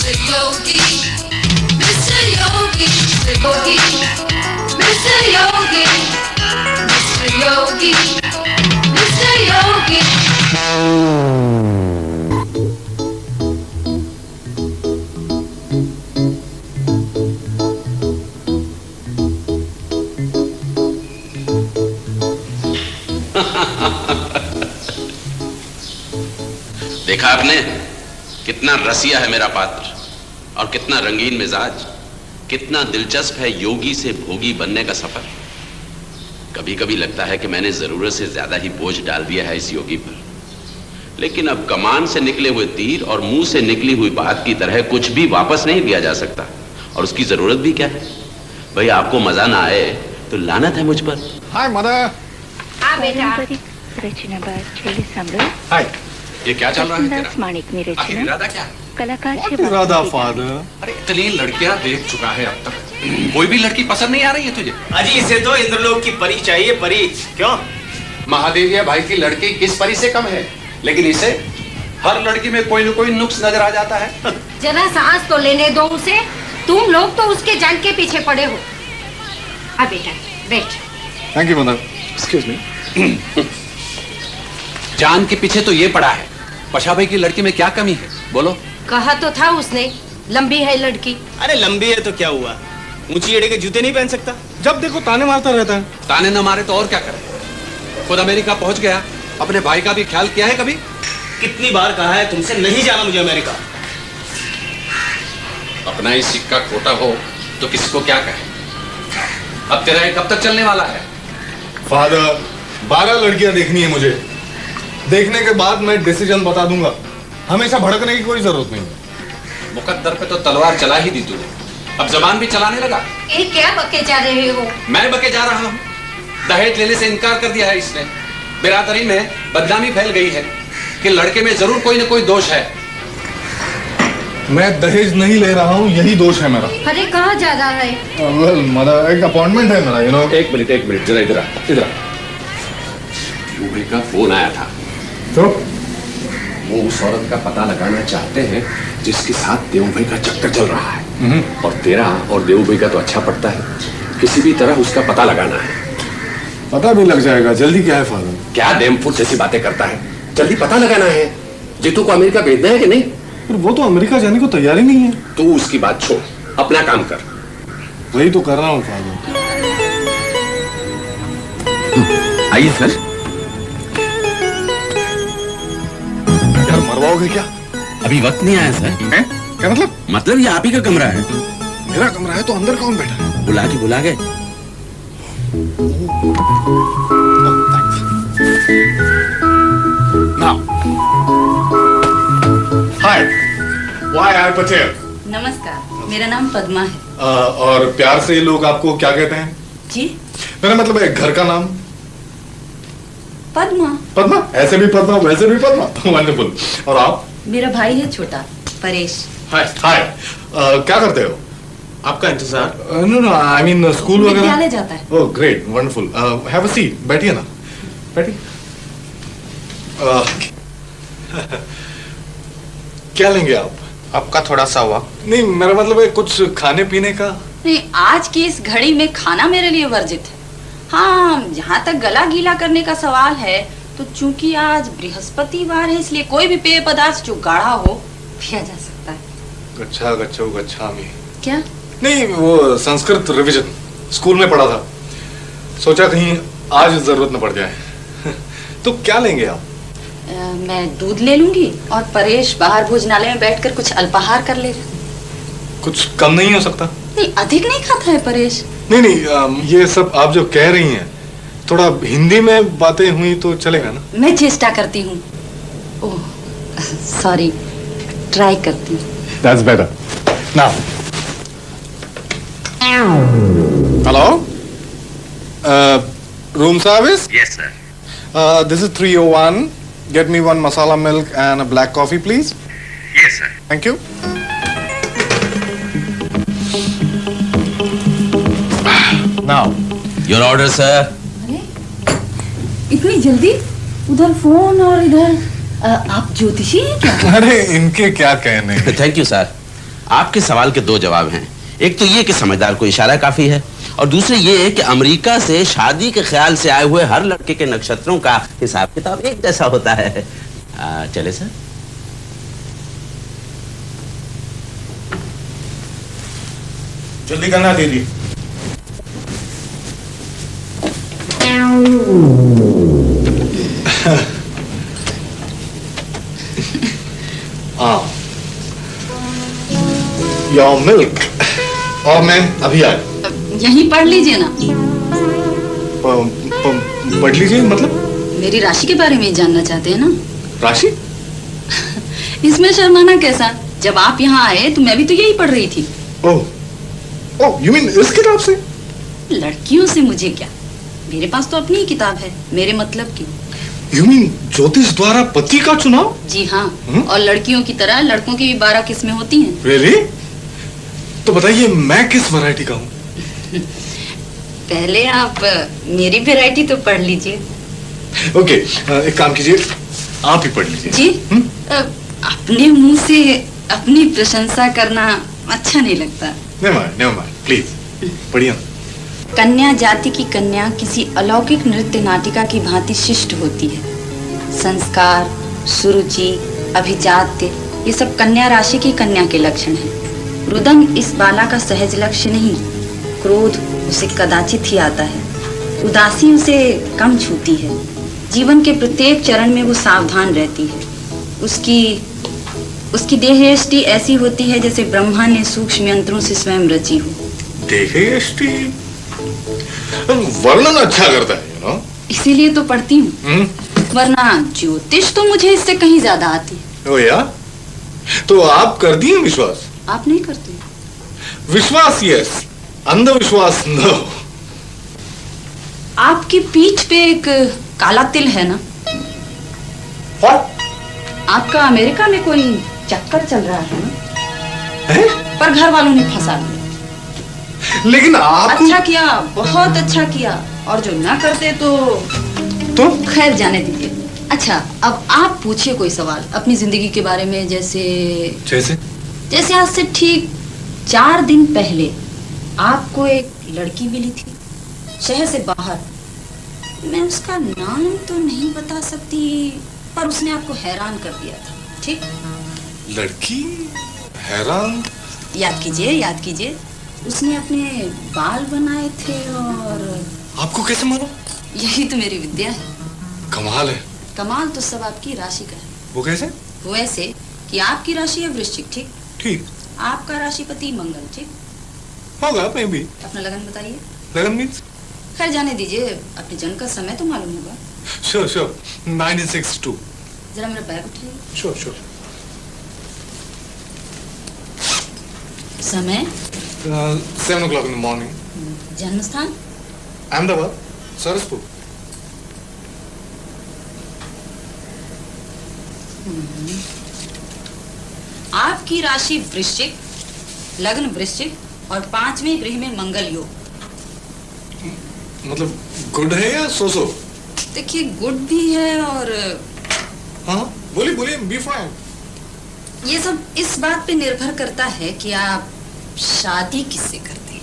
Mr. Yogi, Mr. Yogi, Mr. Yogi, Mr. Yogi, Mr. Yogi, Mr. Yogi. देखा आपने कितना रसिया है मेरा पात्र और कितना रंगीन मिजाज, कितना दिलचस्प है योगी से भोगी बनने का सफर। कभी कभी लगता है कि मैंने जरूरत से ज्यादा ही बोझ डाल दिया है इस योगी पर, लेकिन अब कमान से निकले हुए तीर और मुंह से निकली हुई बात की तरह कुछ भी वापस नहीं लिया जा सकता, और उसकी जरूरत भी क्या है। भाई आपको मजा ना आए तो लानत है मुझ पर। हाय मदर। हाँ बेटा। हाय। ये क्या चल रहा है तेरा? आखिर इरादा क्या है? कलाकार इरादा फादर। अरे इतनी लड़कियां देख चुका है अब तक, कोई भी लड़की पसंद नहीं आ रही है तुझे? अजी इसे तो इंद्रलोक की परी चाहिए, परी। क्यों? महादेविया भाई की लड़की किस परी से कम है, लेकिन इसे हर लड़की में कोई न कोई नुक्स नजर आ जाता है। जरा सांस तो लेने दो उसे, तुम लोग तो उसके जान के पीछे पड़े हो। हाँ बेटा बैठ। Thank you mother. Excuse me. जान के पीछे तो ये पड़ा है, पशा भाई की लड़की में क्या कमी है बोलो? कहा तो था उसने लंबी है लड़की। अरे लंबी है तो क्या हुआ, ऊंची एड़े के जूते नहीं पहन सकता? जब देखो ताने मारता रहता है। ताने न मारे तो और क्या करे, खुद अमेरिका पहुंच गया, अपने भाई का भी ख्याल किया है कभी? कितनी बार कहा है तुमसे, नहीं जाना मुझे अमेरिका। अपना ही सिक्का खोटा हो तो किसको क्या कहे। अब तेरा ये कब तक चलने वाला है? फादर 12 लड़कियां देखनी है मुझे, देखने के बाद मैं डिसीजन बता दूंगा। हमेशा भड़कने की कोई जरूरत नहीं। मुकद्दर पे तो तलवार चला ही दी तूने, अब जबान भी चलाने लगा। ये क्या बके जा रहे हो? मैं बके जा रहा हूँ? दहेज लेने से इनकार कर दिया है इसने। बिरादरी में बदनामी फैल गई है कि लड़के में जरूर कोई न कोई दोष है। मैं दहेज नहीं ले रहा हूँ, यही दोष है मेरा। अरे कहाँ जा रहा है? वेल मदर, एक अपॉइंटमेंट है मेरा, यू नो। एक मिनट जरा इधर इधर। का फोन आया था, तो वो उस औरत का पता लगाना चाहते हैं जिसके साथ देव भाई का चक्कर चल रहा है, और तेरा और देव भाई का तो अच्छा पड़ता है, किसी भी तरह उसका पता लगाना है। पता भी लग जाएगा, जल्दी क्या है फादर? क्या डेमफुल जैसी बातें करता है, जल्दी पता लगाना है। जीतू को अमेरिका भेजना है कि नहीं? पर वो तो अमेरिका जाने को तैयार ही नहीं है। तू उसकी बात छोड़, अपना काम कर। वही तो कर रहा हूँ फादर। आइए सर। मरवाओगे क्या? अभी वक्त नहीं आया सर। हैं? क्या मतलब? मतलब ये आप ही का कमरा है। मेरा कमरा है तो अंदर कौन बैठा है? बुला के Now, hi, why I Patel? नमस्कार, मेरा नाम पद्मा है। और प्यार से लोग आपको क्या कहते हैं? जी? मेरा मतलब है घर का नाम। पद्मा। पद्मा? ऐसे भी पद्मा, वैसे भी पद्मा। वंडरफुल। और आप? मेरा भाई है छोटा, परेश। हाय हाय। क्या करते हो? आपका इंतजार। No no, I mean school वगैरह। विद्यालय जाता है। Oh great, wonderful. Have a seat, बैठिए ना, बैठिए। क्या लेंगे आप? आपका थोड़ा सा हुआ। नहीं, मेरा मतलब है कुछ खाने पीने का। नहीं, आज की इस घड़ी में खाना मेरे लिए वर्जित है। हाँ, जहाँ तक गला गीला करने का सवाल है तो चूंकि आज बृहस्पतिवार है, इसलिए कोई भी पेय पदार्थ जो गाढ़ा हो पिया जा सकता है। गच्छा गच्छो गच्छामि। क्या? नहीं, वो संस्कृत रिवीजन स्कूल में पढ़ा था, सोचा कहीं आज जरूरत न पड़ जाए। तो क्या लेंगे आप? मैं दूध ले लूंगी और परेश बाहर भोजनालय में बैठकर कुछ अल्पाहार कर लेगा। कुछ कम नहीं हो सकता? नहीं, अधिक नहीं खाता है परेश। नहीं नहीं, ये सब आप जो कह रही हैं थोड़ा हिंदी में बातें हुई तो चलेगा ना? मैं चेष्टा करती हूँ। ओह सॉरी, ट्राई करती हूँ। That's better. Now. Hello? Room service? Yes sir. This is 301. Get me one masala milk and a black coffee, please. Yes sir. Thank you. Now. Your order sir. अरे इतनी जल्दी? उधर phone और इधर आप ज्योतिषी हैं क्या? अरे इनके क्या कहने। Thank you sir. आपके सवाल के दो जवाब हैं। एक तो ये कि समझदार को इशारा काफी है, और दूसरे ये है कि अमेरिका से शादी के ख्याल से आए हुए हर लड़के के नक्षत्रों का हिसाब किताब एक जैसा होता है। चले सर। जल्दी करना दीदी। हाँ, योर मिल्क। और मैं अभी आया। यहीं पढ़ लीजिए ना। पढ़ लीजिए मतलब? मेरी राशि के बारे में ही जानना चाहते हैं ना? राशि? इसमें शर्माना कैसा? जब आप यहाँ आए तो मैं भी तो यही पढ़ रही थी। ओह, यू मीन इस किताब से? लड़कियों से मुझे क्या, मेरे पास तो अपनी ही किताब है, मेरे मतलब की। यू मीन ज्योतिष द्वारा पति का चुनाव? जी हाँ। और लड़कियों की तरह लड़कों की भी 12 किस्में होती हैं। Really? तो बताइए मैं किस वैरायटी का हूँ? पहले आप मेरी वैरायटी तो पढ़ लीजिए। ओके, एक काम कीजिए, आप ही पढ़ लीजिए। जी? अपने मुंह से अपनी प्रशंसा करना अच्छा नहीं लगता। never mind, प्लीज पढ़िए ना। कन्या जाति की कन्या किसी अलौकिक नृत्य नाटिका की भांति शिष्ट होती है। संस्कार, सुरुचि, अभिजात्य, ये सब कन्या राशि की कन्या के लक्षण हैं। रुदन इस बाला का सहज लक्ष्य नहीं, क्रोध उसे कदाचित ही आता है, उदासी उसे कम छूती है, जीवन के प्रत्येक चरण में वो सावधान रहती है। उसकी देहयष्टि ऐसी होती है जैसे ब्रह्मा ने सूक्ष्म यंत्रों से स्वयं रची हो। देहयष्टि वर्णन अच्छा करता है, यू नो। इसीलिए तो पढ़ती हूँ, वरना ज्योतिष तो मुझे इससे कहीं ज्यादा आती है। ओ या? तो आप कर दिए विश्वास? आप नहीं करते? विश्वास यस, अंधविश्वास नो। आपकी पीठ पे एक काला तिल है ना? What? आपका अमेरिका में कोई चक्कर चल रहा है ना? है? पर घर वालों ने फंसा दिया। लेकिन आपको... अच्छा किया, बहुत अच्छा किया। और जो ना करते तो खैर जाने दीजिए। अच्छा, अब आप पूछिए कोई सवाल अपनी जिंदगी के बारे में। जैसे आज से ठीक 4 दिन पहले आपको एक लड़की मिली थी शहर से बाहर। मैं उसका नाम तो नहीं बता सकती, पर उसने आपको हैरान कर दिया था। ठीक? लड़की हैरान? याद कीजिए। उसने अपने बाल बनाए थे और... आपको कैसे मालूम? यही तो मेरी विद्या है। कमाल है। कमाल तो सब आपकी राशि का है। वो कैसे? वो ऐसे कि आपकी राशि है वृश्चिक। ठीक? ठीक। आपका राशिपति मंगल। ठीक? होगा मैं भी। अपना लगन बताइए। लगन मीन्स? खैर जाने दीजिए, अपने जन्म का समय तो मालूम होगा। श्योर 1962। जरा मेरा बैग उठाइए। श्योर। समय? 7 o'clock in the morning. जन्म स्थान? अहमदाबाद, सरसपुर। आपकी राशि वृश्चिक, लग्न वृश्चिक और 5वें गृह में मंगल योग। मतलब गुड है या सो? देखिए, गुड भी है और... हाँ, बोलिए बी फाइन। ये सब इस बात पे निर्भर करता है कि आप शादी किससे करते हैं।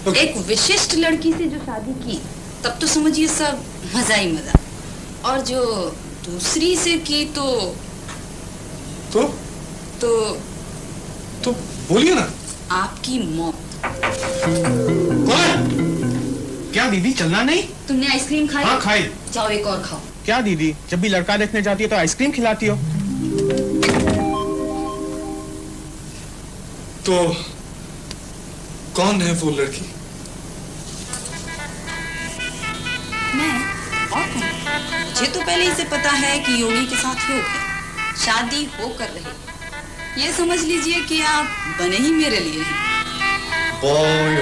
Okay. एक विशिष्ट लड़की से जो शादी की, तब तो समझिए सब मजा ही मजा। और जो दूसरी से की तो बोलिए ना। आपकी मौत। क्या दीदी, चलना नहीं? तुमने आइसक्रीम खाई? हाँ, खाई। जाओ एक और खाओ। क्या दीदी, जब भी लड़का देखने जाती है तो आइसक्रीम खिलाती हो। तो कौन है वो लड़की? मैं? और कौन? मुझे तो पहले ही से पता है कि योगी के साथ योग है, शादी होकर रहे। ये समझ लीजिए कि आप बने ही मेरे लिए हैं। बॉय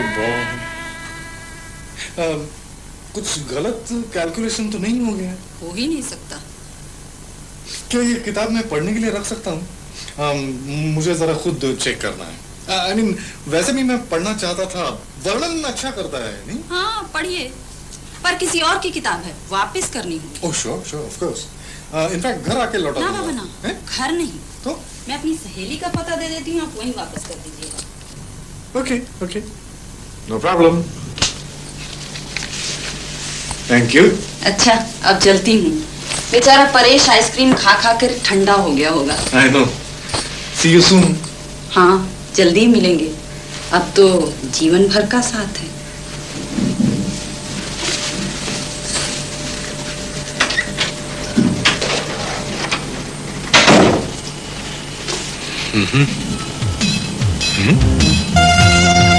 कुछ गलत कैलकुलेशन तो नहीं हो गया? हो ही नहीं सकता। क्या ये किताब मैं पढ़ने के लिए रख सकता हूँ? मुझे जरा खुद चेक करना है। I mean, वैसे भी मैं पढ़ना चाहता था, वर्णन अच्छा करता है नहीं? हाँ, पढ़िए, पर किसी और की किताब है, वापस करनी होगी। Oh sure of course. In fact घर आके लौटा ना दूंगा। बाबा ना, घर नहीं। तो मैं अपनी सहेली का पता दे देती हूँ, आप वहीं वापस कर दीजिएगा। Okay okay, no problem. Thank you. अच्छा, अब चलती हूँ। बेचारा परेश आइसक्रीम खा खा कर ठंडा हो गया होगा। I know. See you soon. हाँ, जल्दी मिलेंगे। अब तो जीवन भर का साथ है।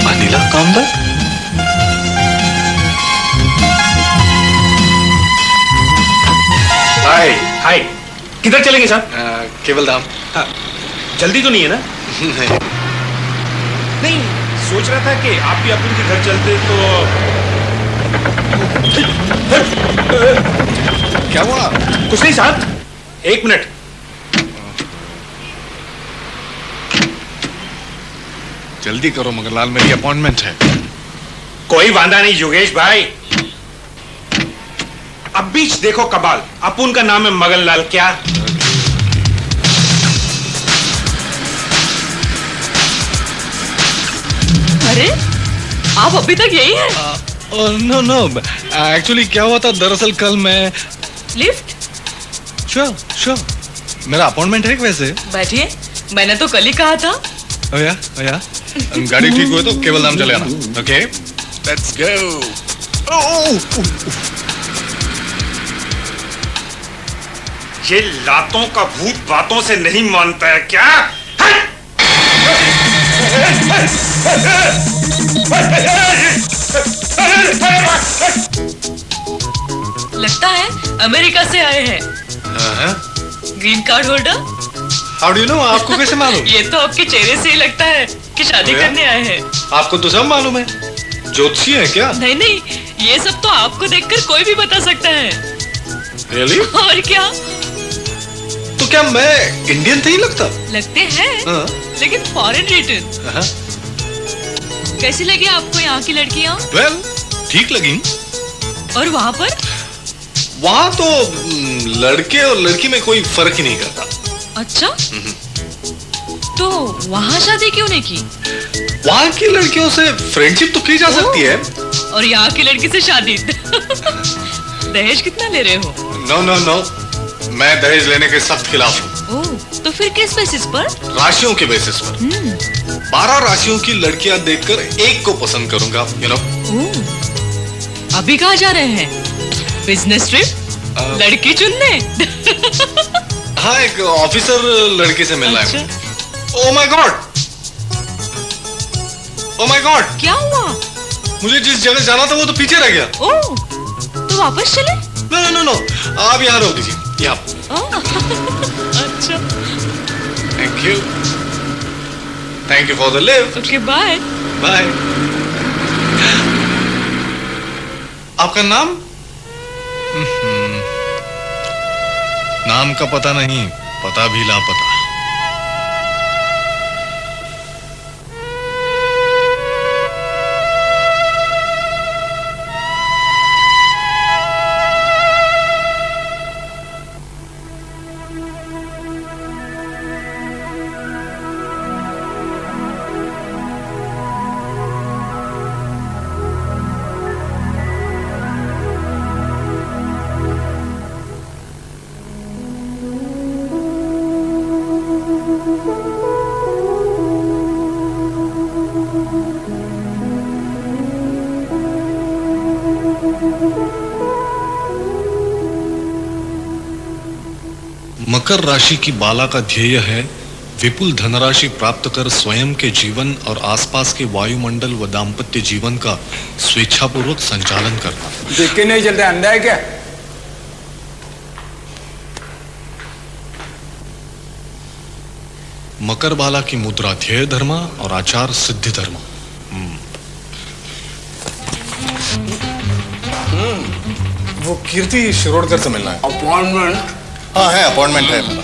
अनिला कामदार? हाय हाय, किधर चलेंगे साहब? केवल धाम। हाँ, जल्दी तो नहीं है ना? नहीं, सोच रहा था कि आप भी अपन के घर चलते तो। क्या हुआ? कुछ नहीं साहब, 1 मिनट। जल्दी करो मगरलाल, मेरी अपॉइंटमेंट है। कोई वांदा नहीं योगेश भाई। अब बीच देखो कबाल, अपुन का नाम है मगनलाल। क्या अरे आप अभी तक यही हैं? नो नो, एक्चुअली क्या हुआ था, दरअसल कल मैं लिफ्ट? श्योर, मेरा अपॉइंटमेंट है वैसे। बैठिए, मैंने तो कल ही कहा था। ओया गाड़ी ठीक हुई तो केवल धाम चले आना। Okay, let's go. ये लातों का भूत बातों से नहीं मानता है क्या? लगता है अमेरिका से आए हैं। Green card holder? How do you know? आपको कैसे मालूम? ये तो आपके चेहरे से ही लगता है कि शादी करने आए हैं। आपको तो सब मालूम है, ज्योतिषी है क्या? नहीं, ये सब तो आपको देखकर कोई भी बता सकता है। रियली? और क्या? तो क्या मैं इंडियन नहीं लगता? लगते हैं, लेकिन फॉरेन रिटर्न। कैसी लगी आपको यहाँ की लड़कियाँ? वेल, ठीक लगी। और वहाँ पर? वहाँ तो लड़के और लड़की में कोई फर्क ही नहीं करता। अच्छा, तो वहाँ शादी क्यों नहीं की? वहाँ की लड़कियों से फ्रेंडशिप तो की जा सकती है। और यहाँ की लड़की से शादी? दहेज कितना ले रहे हो? नो, मैं दहेज लेने के सख्त खिलाफ हूँ। ओह, तो फिर किस बेसिस पर? राशियों के बेसिस पर। 12 राशियों की लड़कियां देखकर एक को पसंद करूंगा, यू नो। ओह, अभी कहाँ जा रहे हैं? Business trip? लड़की चुनने? हाँ, एक ऑफिसर लड़के से मिलना है। अच्छा। ओह माय गॉड, क्या हुआ? मुझे जिस जगह जाना था वो तो पीछे रह गया। ओह, तो वापस चले? नो, आप यहाँ रोक दीजिए, यहाँ। अच्छा, thank you for the lift. Okay, bye. आपका नाम? नाम का पता नहीं, पता भी लापता। मकर राशि की बाला का ध्येय है विपुल धनराशि प्राप्त कर स्वयं के जीवन और आसपास के वायुमंडल व दाम्पत्य जीवन का स्वेच्छापूर्वक संचालन करना। देख के नहीं चलता, अंधा है क्या? मकर बाला की मुद्रा ध्येय धर्मा और आचार सिद्धि धर्मा। वो कीर्ति शिरोडकर से मिलना है। अपॉइंटमेंट? हाँ है, अपॉइंटमेंट है मेरा।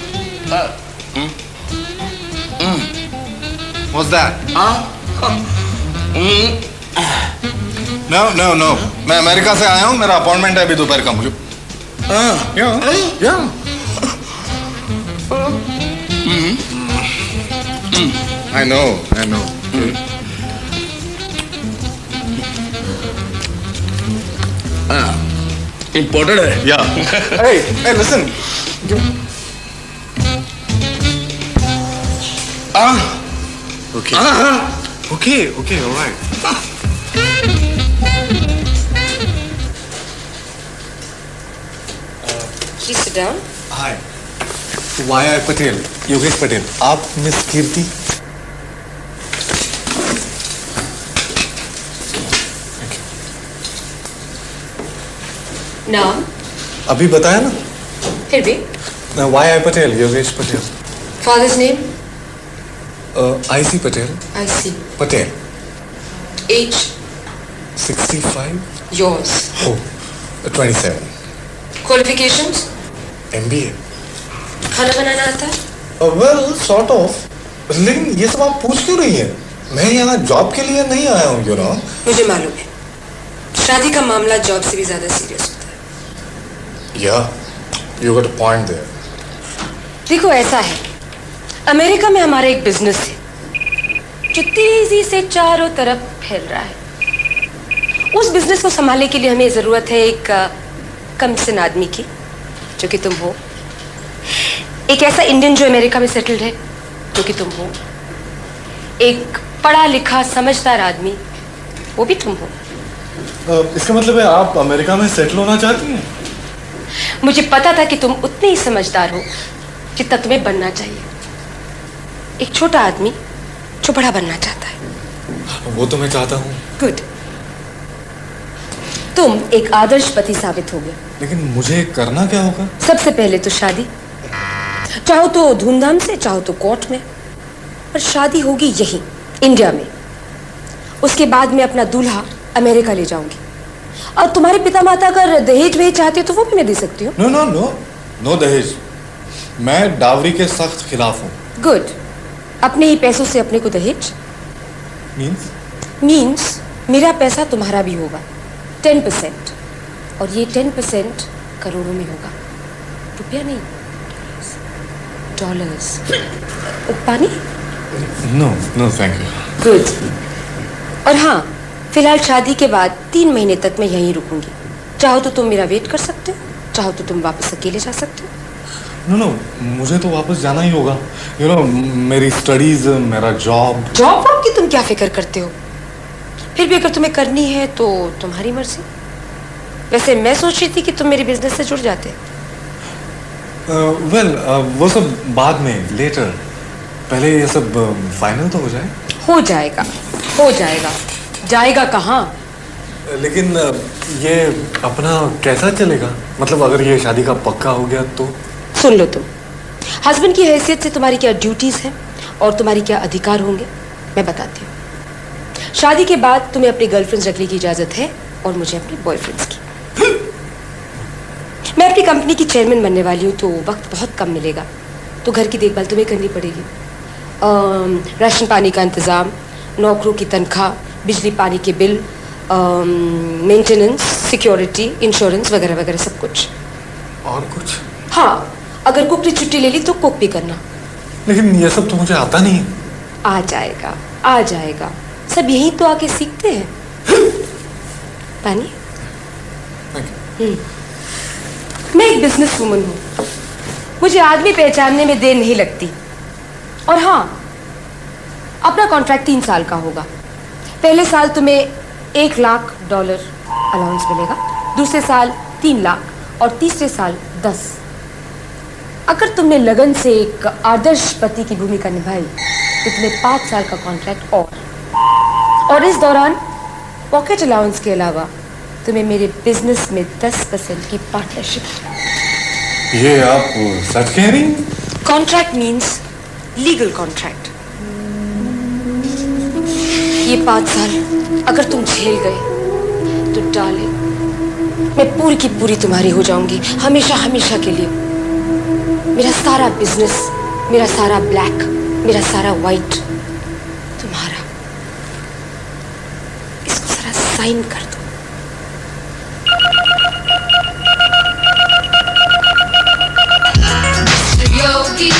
What's that? No, मैं अमेरिका से आया हूँ, मेरा अपॉइंटमेंट है अभी दोपहर का। मुझे या I know. इम्पोर्टेड है। Yeah. Hey, listen. Okay. Okay, all right. Please sit down. Hi. Y.I. Patel, Yogesh Patel. आप मिस कीर्ति? नाम? अभी बताया ना? फिर भी? Y.I. Patel, Yogesh Patel. Father's name? I.C. Patel. I see. Patel. Age? 65? Yours. Oh, 27. Qualifications? MBA. खाना बनाना आता है? Well, sort of. लेकिन ये सब आप पूछ क्यों रही हैं? मैं यहाँ जॉब के लिए नहीं आया हूँ, you know. मुझे मालूम है। शादी का मामला जॉब से भी ज्यादा सीरियस होता है। Yeah, you got a point there. देखो ऐसा है, अमेरिका में हमारा एक बिजनेस है जो तेजी से चारों तरफ फैल रहा है। उस बिजनेस को संभालने के लिए हमें जरूरत है एक कमसिन आदमी की, जो कि तुम हो। एक ऐसा इंडियन जो अमेरिका में सेटल्ड है, जो कि तुम हो। एक पढ़ा लिखा समझदार आदमी, वो भी तुम हो। इसका मतलब है आप अमेरिका में सेटल होना चाहती हैं? मुझे पता था कि तुम उतने ही समझदार हो जितना तुम्हें बनना चाहिए। एक छोटा आदमी जो बड़ा बनना चाहता है। वो तो मैं चाहता हूँ। गुड। तुम एक आदर्श पति साबित होगे। लेकिन मुझे करना क्या होगा? सबसे पहले तो शादी, चाहो तो धूमधाम से, चाहो तो कोर्ट में, पर शादी होगी यहीं इंडिया में। उसके बाद मैं अपना दूल्हा अमेरिका ले जाऊंगी, और तुम्हारे पिता माता अगर दहेज वेज चाहते हो तो वो भी मैं दे सकती हूँ। नो दहेज। मैं डावरी के सख्त खिलाफ हूँ। गुड। अपने ही पैसों से अपने को दहेज? मीन्स मेरा पैसा तुम्हारा भी होगा 10%, और ये 10% करोड़ों में होगा, रुपया नहीं, डॉलर्स। पानी? No thank you. गुड। और हाँ, फिलहाल शादी के बाद 3 महीने तक मैं यहीं रुकूंगी। चाहो तो तुम मेरा वेट कर सकते हो, चाहो तो तुम वापस अकेले जा सकते हो। नो मुझे तो वापस जाना ही होगा। यू नो, मेरी स्टडीज, मेरा जॉब की तुम क्या फिक्र करते हो? फिर भी अगर तुम्हें करनी है तो तुम्हारी मर्जी। वैसे मैं सोच रही थी कि तुम मेरे बिजनेस से जुड़ जाते। वो सब बाद में, लेटर। पहले ये सब फाइनल तो हो जाए। हो जाएगा। जाएगा कहाँ? लेकिन ये अपना कैसा चलेगा? मतलब अगर ये शादी का पक्का हो गया तो? सुन लो, तुम हस्बैंड की हैसियत से तुम्हारी क्या ड्यूटीज हैं और तुम्हारी क्या अधिकार होंगे, मैं बताती हूँ। शादी के बाद तुम्हें अपनी गर्लफ्रेंड्स रखने की इजाजत है, और मुझे अपने बॉयफ्रेंड्स की। मैं अपनी कंपनी की चेयरमैन बनने वाली हूँ, तो वक्त बहुत कम मिलेगा, तो घर की देखभाल तुम्हें करनी पड़ेगी। राशन पानी का इंतज़ाम, नौकरों की तनख्वाह, बिजली पानी के बिल, मेंटेनेंस, सिक्योरिटी, इंश्योरेंस वगैरह वगैरह सब कुछ। और कुछ? हाँ, अगर कुक ने छुट्टी ले ली तो कुक भी करना। लेकिन ये सब तो मुझे आता नहीं। आ जाएगा। सब यहीं तो आके सीखते हैं। पानी? मैं एक बिजनेस वूमन हूँ, मुझे आदमी पहचानने में देर नहीं लगती। और हाँ, अपना कॉन्ट्रैक्ट 3 साल का होगा। पहले साल तुम्हें $1 लाख अलाउंस मिलेगा, दूसरे साल 3 लाख, और तीसरे साल 10। अगर तुमने लगन से एक आदर्श पति की भूमिका निभाई तो तुम्हें 5 साल का कॉन्ट्रैक्ट, और इस दौरान पॉकेट अलाउंस के अलावा तुम्हें मेरे बिजनेस में 10% की पार्टनरशिप। ये आप सच कह रही? Contract means legal contract. ये 5 साल अगर तुम झेल गए तो डार्लिंग, मैं पूरी की पूरी तुम्हारी हो जाऊंगी, हमेशा के लिए। मेरा सारा बिजनेस, मेरा सारा ब्लैक, मेरा सारा व्हाइट तुम्हारा। इसको जरा साइन कर दो। Mr. Yogi,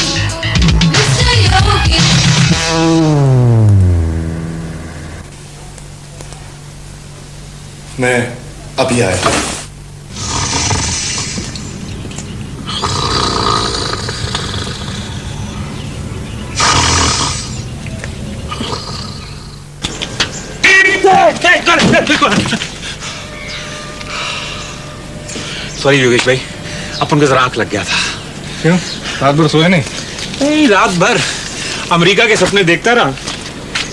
Mr. Yogi. मैं अभी आया। सॉरी योगेश भाई, अपन को जरा आंख लग गया था। क्यों? रात भर सोए नहीं? नहीं, रात भर अमेरिका के सपने देखता रहा,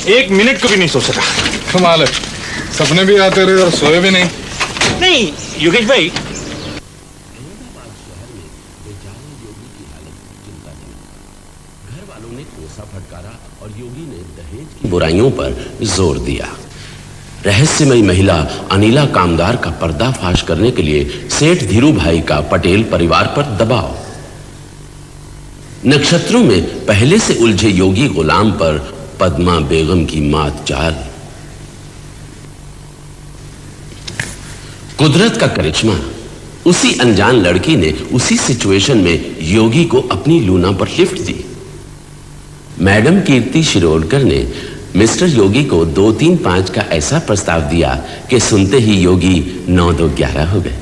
1 मिनट को भी नहीं सो सका। कमाल है, सपने भी आते रहे और सोए भी नहीं। नहीं योगेश भाई, घर वालों ने कोसा फटकारा और योगी ने दहेज की बुराइयों पर जोर दिया। रहस्यमयी महिला अनिला कामदार का पर्दाफाश करने के लिए सेठ धीरू भाई का पटेल परिवार पर दबाव। नक्षत्रों में पहले से उलझे योगी गुलाम पर पद्मा बेगम की मात चाल। कुदरत का करिश्मा, उसी अनजान लड़की ने उसी सिचुएशन में योगी को अपनी लूना पर लिफ्ट दी। मैडम कीर्ति शिरोडकर ने मिस्टर योगी को 2-3-5 का ऐसा प्रस्ताव दिया कि सुनते ही योगी 9-2-11 हो गए।